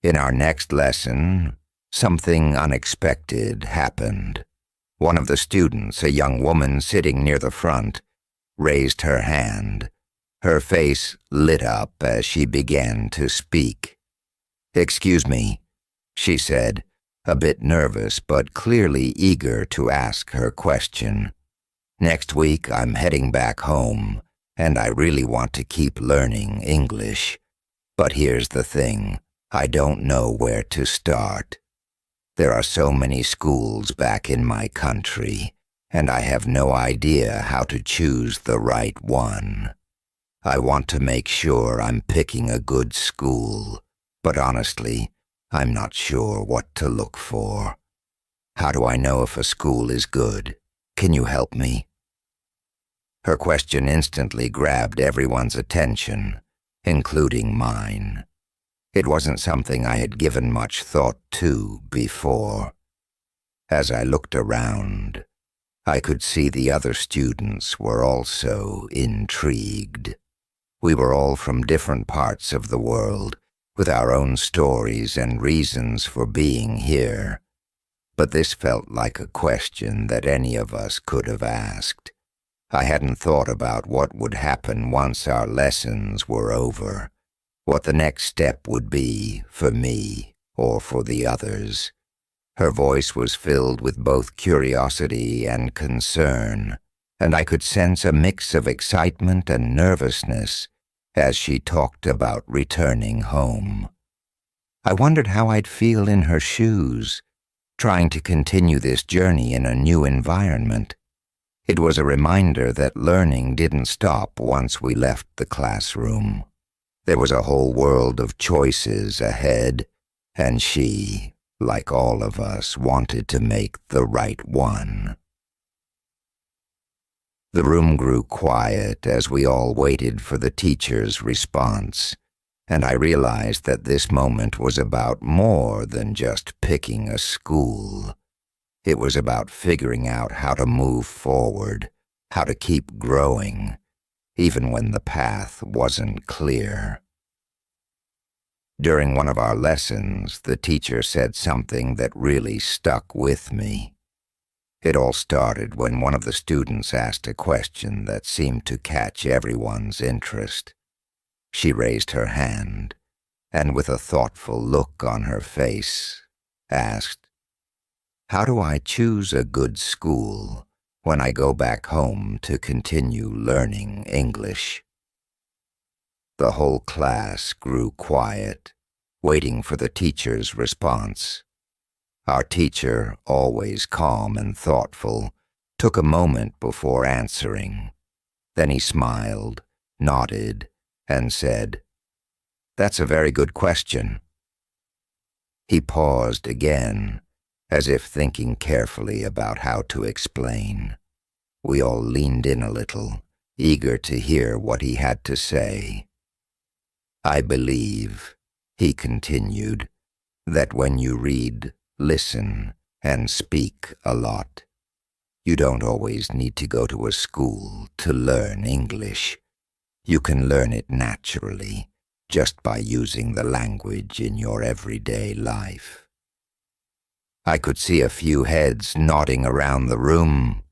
In our next lesson, something unexpected happened. One of the students, a young woman sitting near the front, raised her hand. Her face lit up as she began to speak. "Excuse me," she said, a bit nervous but clearly eager to ask her question. "Next week I'm heading back home, and I really want to keep learning English. But here's the thing, I don't know where to start. There are so many schools back in my country, and I have no idea how to choose the right one. I want to make sure I'm picking a good school, but honestly, I'm not sure what to look for. How do I know if a school is good? Can you help me?" Her question instantly grabbed everyone's attention, including mine. It wasn't something I had given much thought to before. As I looked around, I could see the other students were also intrigued. We were all from different parts of the world, with our own stories and reasons for being here. But this felt like a question that any of us could have asked. I hadn't thought about what would happen once our lessons were over, what the next step would be for me or for the others. Her voice was filled with both curiosity and concern, and I could sense a mix of excitement and nervousness as she talked about returning home. I wondered how I'd feel in her shoes, trying to continue this journey in a new environment. It was a reminder that learning didn't stop once we left the classroom. There was a whole world of choices ahead, and she, like all of us, wanted to make the right one. The room grew quiet as we all waited for the teacher's response, and I realized that this moment was about more than just picking a school. It was about figuring out how to move forward, how to keep growing, even when the path wasn't clear. During one of our lessons, the teacher said something that really stuck with me. It all started when one of the students asked a question that seemed to catch everyone's interest. She raised her hand, and with a thoughtful look on her face, asked, "How do I choose a good school when I go back home to continue learning English?" The whole class grew quiet, waiting for the teacher's response. Our teacher, always calm and thoughtful, took a moment before answering. Then he smiled, nodded, and said, "That's a very good question." He paused again, as if thinking carefully about how to explain. We all leaned in a little, eager to hear what he had to say. "I believe," he continued, "that when you read, listen, and speak a lot, you don't always need to go to a school to learn English. You can learn it naturally, just by using the language in your everyday life." I could see a few heads nodding around the room,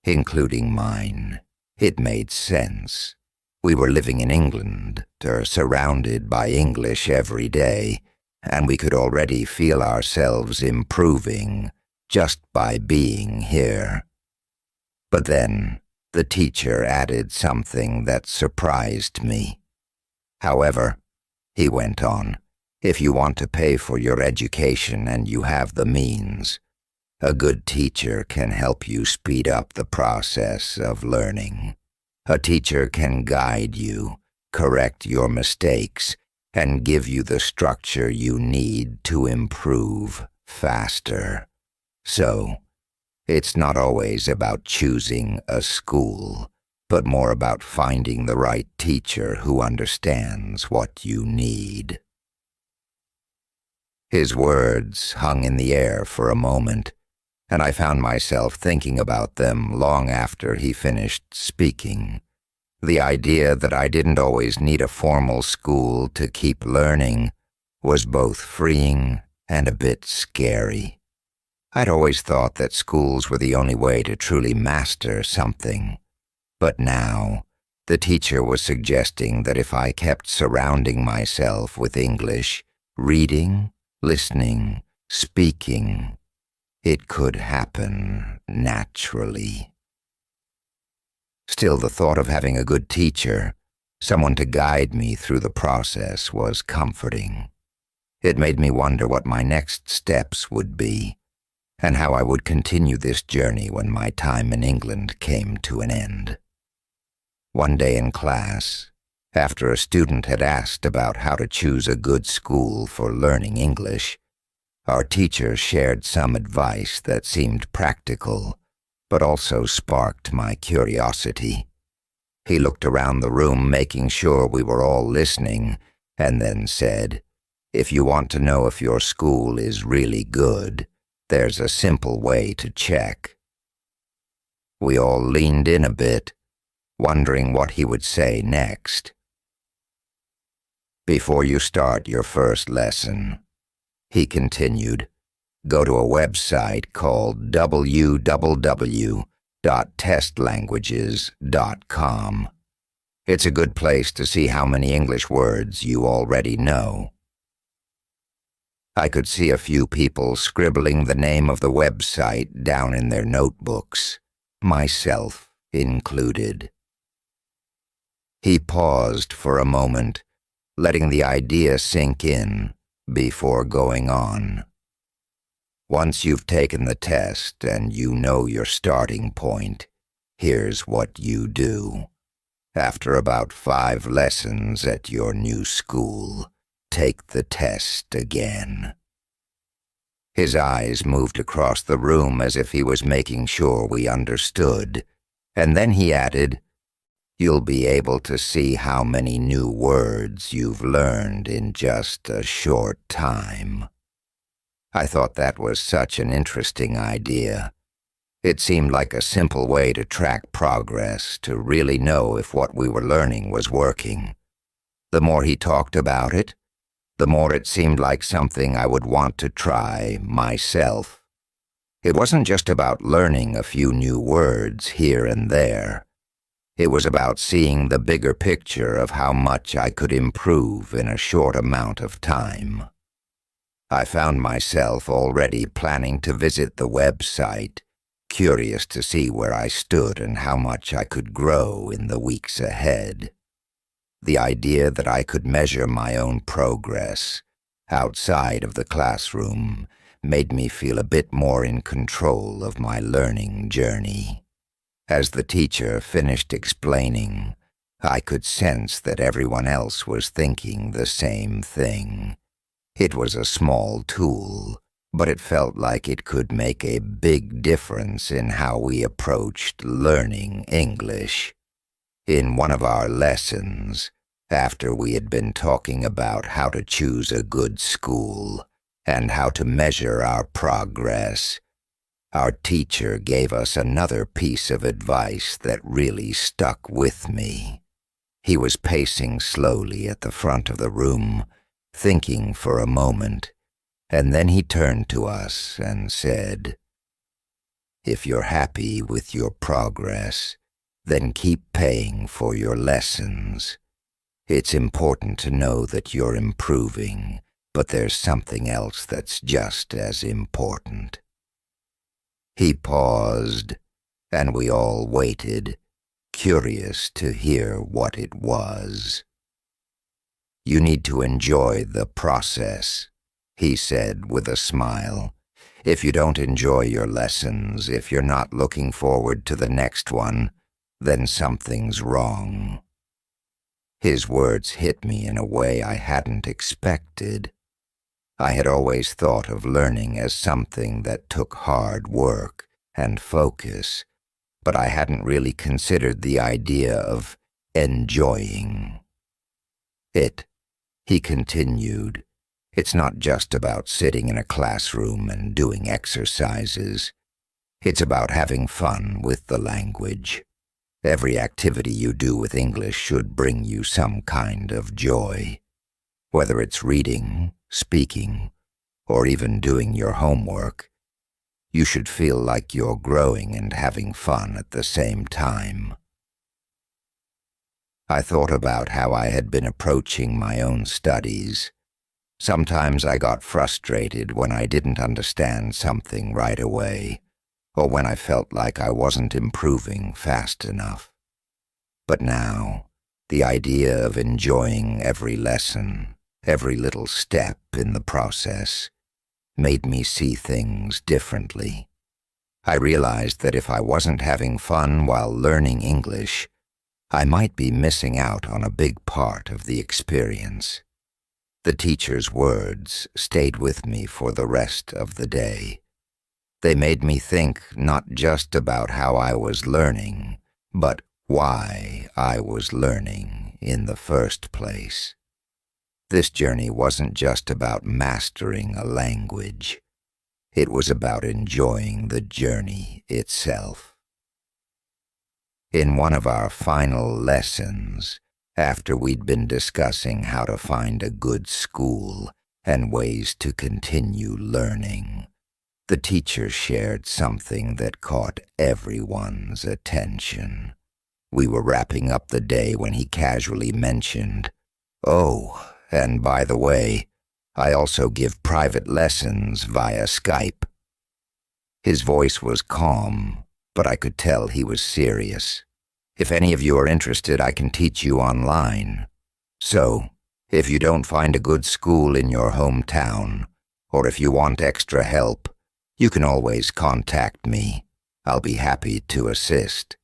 including mine. It made sense. We were living in England, surrounded by English every day, and we could already feel ourselves improving just by being here. But then the teacher added something that surprised me. "However," he went on, "if you want to pay for your education and you have the means, a good teacher can help you speed up the process of learning. A teacher can guide you, correct your mistakes, and give you the structure you need to improve faster. So, it's not always about choosing a school, but more about finding the right teacher who understands what you need." His words hung in the air for a moment, and I found myself thinking about them long after he finished speaking. The idea that I didn't always need a formal school to keep learning, was both freeing and a bit scary. I'd always thought that schools were the only way to truly master something, but now the teacher was suggesting that if I kept surrounding myself with English, reading, listening, speaking, it could happen naturally. Still, the thought of having a good teacher, someone to guide me through the process, was comforting. It made me wonder what my next steps would be, and how I would continue this journey when my time in England came to an end. One day in class, after a student had asked about how to choose a good school for learning English, our teacher shared some advice that seemed practical, but also sparked my curiosity. He looked around the room, making sure we were all listening, and then said, "If you want to know if your school is really good, there's a simple way to check." We all leaned in a bit, wondering what he would say next. "Before you start your first lesson," he continued, "go to a website called www.testlanguages.com. It's a good place to see how many English words you already know." I could see a few people scribbling the name of the website down in their notebooks, myself included. He paused for a moment, letting the idea sink in before going on. "Once you've taken the test and you know your starting point, here's what you do. After about 5 lessons at your new school, take the test again." His eyes moved across the room as if he was making sure we understood, and then he added, "You'll be able to see how many new words you've learned in just a short time." I thought that was such an interesting idea. It seemed like a simple way to track progress, to really know if what we were learning was working. The more he talked about it, the more it seemed like something I would want to try myself. It wasn't just about learning a few new words here and there. It was about seeing the bigger picture of how much I could improve in a short amount of time. I found myself already planning to visit the website, curious to see where I stood and how much I could grow in the weeks ahead. The idea that I could measure my own progress outside of the classroom made me feel a bit more in control of my learning journey. As the teacher finished explaining, I could sense that everyone else was thinking the same thing. It was a small tool, but it felt like it could make a big difference in how we approached learning English. In one of our lessons, after we had been talking about how to choose a good school and how to measure our progress, our teacher gave us another piece of advice that really stuck with me. He was pacing slowly at the front of the room, thinking for a moment, and then he turned to us and said, "If you're happy with your progress, then keep paying for your lessons. It's important to know that you're improving, but there's something else that's just as important." He paused, and we all waited, curious to hear what it was. "You need to enjoy the process," he said with a smile. "If you don't enjoy your lessons, if you're not looking forward to the next one, then something's wrong." His words hit me in a way I hadn't expected. I had always thought of learning as something that took hard work and focus, but I hadn't really considered the idea of enjoying it. He continued, "It's not just about sitting in a classroom and doing exercises. It's about having fun with the language. Every activity you do with English should bring you some kind of joy. Whether it's reading, speaking, or even doing your homework, you should feel like you're growing and having fun at the same time. I thought about how I had been approaching my own studies. Sometimes I got frustrated when I didn't understand something right away, or when I felt like I wasn't improving fast enough. But now, the idea of enjoying every lesson, every little step in the process, made me see things differently. I realized that if I wasn't having fun while learning English, I might be missing out on a big part of the experience. The teacher's words stayed with me for the rest of the day. They made me think not just about how I was learning, but why I was learning in the first place. This journey wasn't just about mastering a language. It was about enjoying the journey itself. In one of our final lessons, after we'd been discussing how to find a good school and ways to continue learning, the teacher shared something that caught everyone's attention. We were wrapping up the day when he casually mentioned, "Oh, and by the way, I also give private lessons via Skype." His voice was calm, but I could tell he was serious. "If any of you are interested, I can teach you online. So, if you don't find a good school in your hometown, or if you want extra help, you can always contact me. I'll be happy to assist."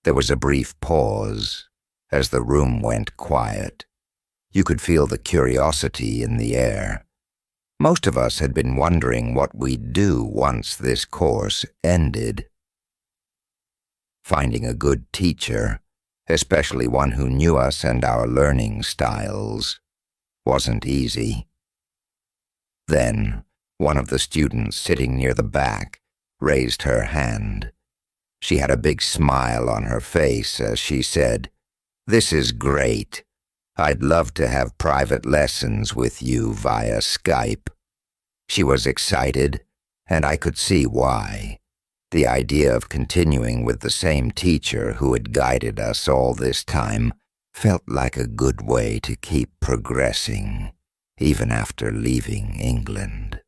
There was a brief pause as the room went quiet. You could feel the curiosity in the air. Most of us had been wondering what we'd do once this course ended. Finding a good teacher, especially one who knew us and our learning styles, wasn't easy. Then, one of the students sitting near the back raised her hand. She had a big smile on her face as she said, "This is great. I'd love to have private lessons with you via Skype." She was excited, and I could see why. The idea of continuing with the same teacher who had guided us all this time felt like a good way to keep progressing, even after leaving England.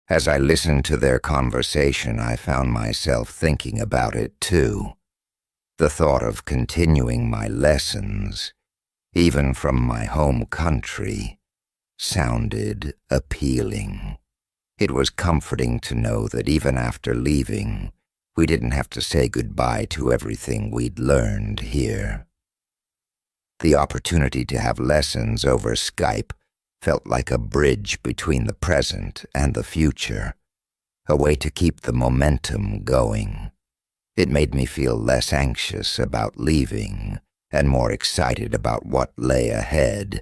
As I listened to their conversation, I found myself thinking about it too. The thought of continuing my lessons, even from my home country, sounded appealing. It was comforting to know that even after leaving, we didn't have to say goodbye to everything we'd learned here. The opportunity to have lessons over Skype felt like a bridge between the present and the future, a way to keep the momentum going. It made me feel less anxious about leaving and more excited about what lay ahead.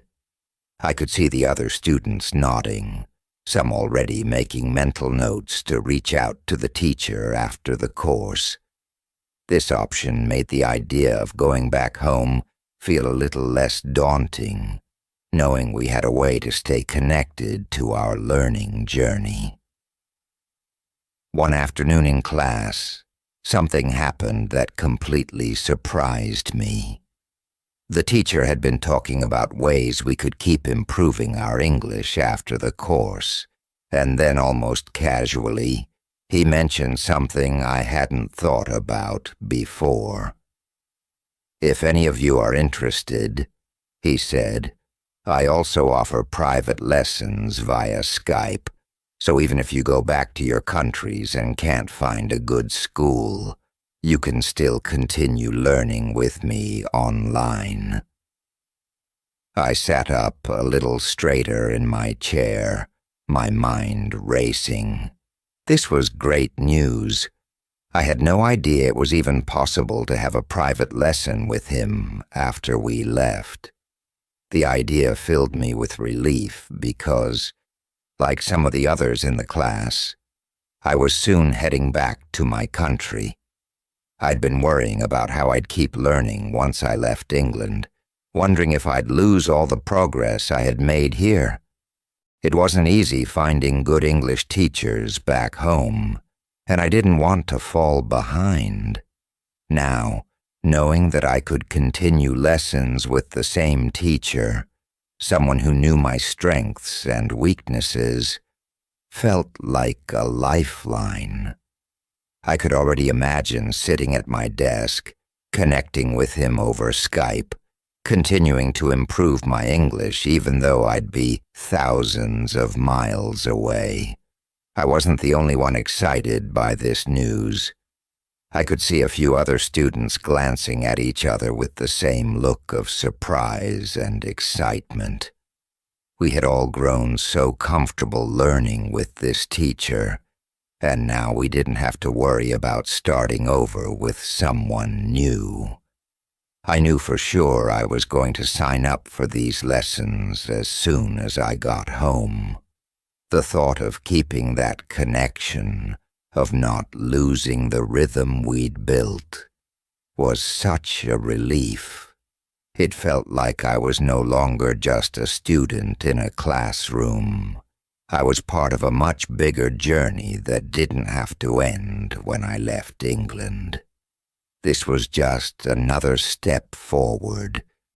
I could see the other students nodding, some already making mental notes to reach out to the teacher after the course. This option made the idea of going back home feel a little less daunting, knowing we had a way to stay connected to our learning journey. One afternoon in class, something happened that completely surprised me. The teacher had been talking about ways we could keep improving our English after the course, and then almost casually, he mentioned something I hadn't thought about before. "If any of you are interested," he said, "I also offer private lessons via Skype, so even if you go back to your countries and can't find a good school, you can still continue learning with me online." I sat up a little straighter in my chair, my mind racing. This was great news. I had no idea it was even possible to have a private lesson with him after we left. The idea filled me with relief because, like some of the others in the class, I was soon heading back to my country. I'd been worrying about how I'd keep learning once I left England, wondering if I'd lose all the progress I had made here. It wasn't easy finding good English teachers back home, and I didn't want to fall behind. Now, knowing that I could continue lessons with the same teacher, someone who knew my strengths and weaknesses, felt like a lifeline. I could already imagine sitting at my desk, connecting with him over Skype, continuing to improve my English even though I'd be thousands of miles away. I wasn't the only one excited by this news. I could see a few other students glancing at each other with the same look of surprise and excitement. We had all grown so comfortable learning with this teacher, and now we didn't have to worry about starting over with someone new. I knew for sure I was going to sign up for these lessons as soon as I got home. The thought of keeping that connection, of not losing the rhythm we'd built, was such a relief. It felt like I was no longer just a student in a classroom. I was part of a much bigger journey that didn't have to end when I left England. This was just another step forward